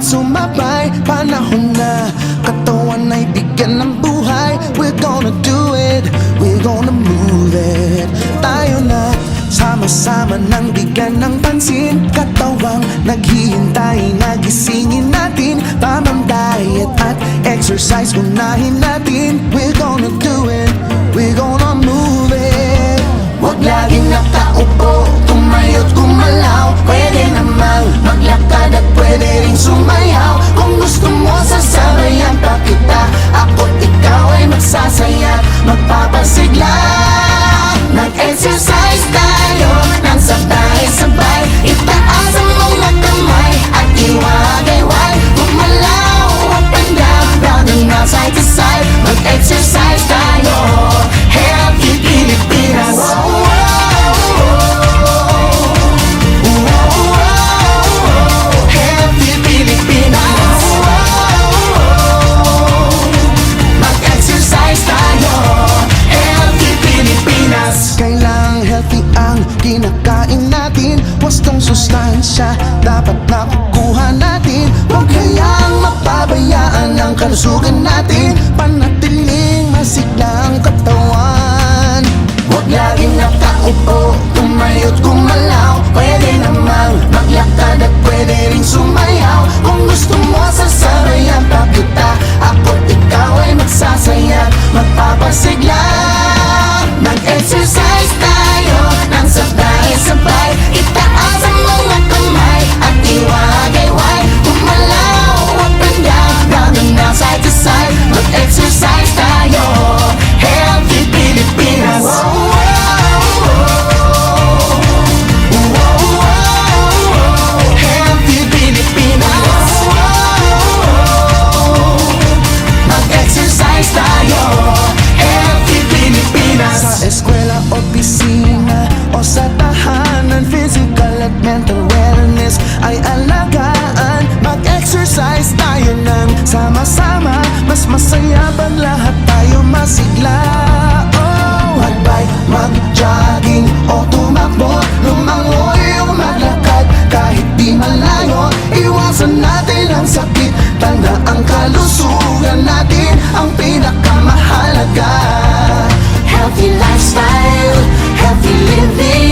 sumabay. Panahon na katawan ay bigyan ng buhay. We're gonna do it, we're gonna move it. Tayo na sama-sama nang bigyan ng pansin. Katawang naghihintay, nagisingin natin. Tamang diet at exercise, unahin natin. We're gonna do it, we're gonna move it. Huwag laging nakaupo, tumayo't gumalaw. Pwede namang maglakad at pwede rin sumayaw. Kung gusto mo sasabayan pa kita, ako't ikaw ay magsasaya, magpapasigla. Mag-exercise tayo nang sabay-sabay. Itaas ang mga kamay at iwagayway. Gumalaw up and down, round and round, side to side. Mag-exercise tayo, healthy Pilipinas. Healthy Pilipinas. Mag-exercise tayo, healthy Pilipinas. Kailangang healthy ang kinakain natin. Wastong sustansya dapat nakukuha natin. Huwag kayang mapabayaan ang kalusugan natin. Panatiling masigla ang katawan. Huwag laging nakaupo, tumayo't gumalaw. Pwede namang maglakad at pwede rin sumayaw. Kung gusto mo sasabayan pa kita, ako't ikaw ay magsasaya, magpapasigla. Mag-exercise tayo nang sabay-sabay. Itaas ang mga kamay at iwagayway. Gumalaw up and down, round and round, side to side. Mag-exercise tayo, healthy Pilipinas. Healthy Pilipinas. Mag-exercise tayo, healthy Pilipinas. Sa eskwela, opisina o sa tahanan, physical at mental wellness ay alagaan. Mag-exercise tayo nang sama-sama, mas masaya pag lahat tayo masigla. Oh, mag-bike, mag-jogging o tumakbo, lumangoy o maglakad. Kahit di malayo, iwasan natin ang sakit. Tanda ang kalusugan natin ang pinakamahalaga. Healthy lifestyle, healthy living.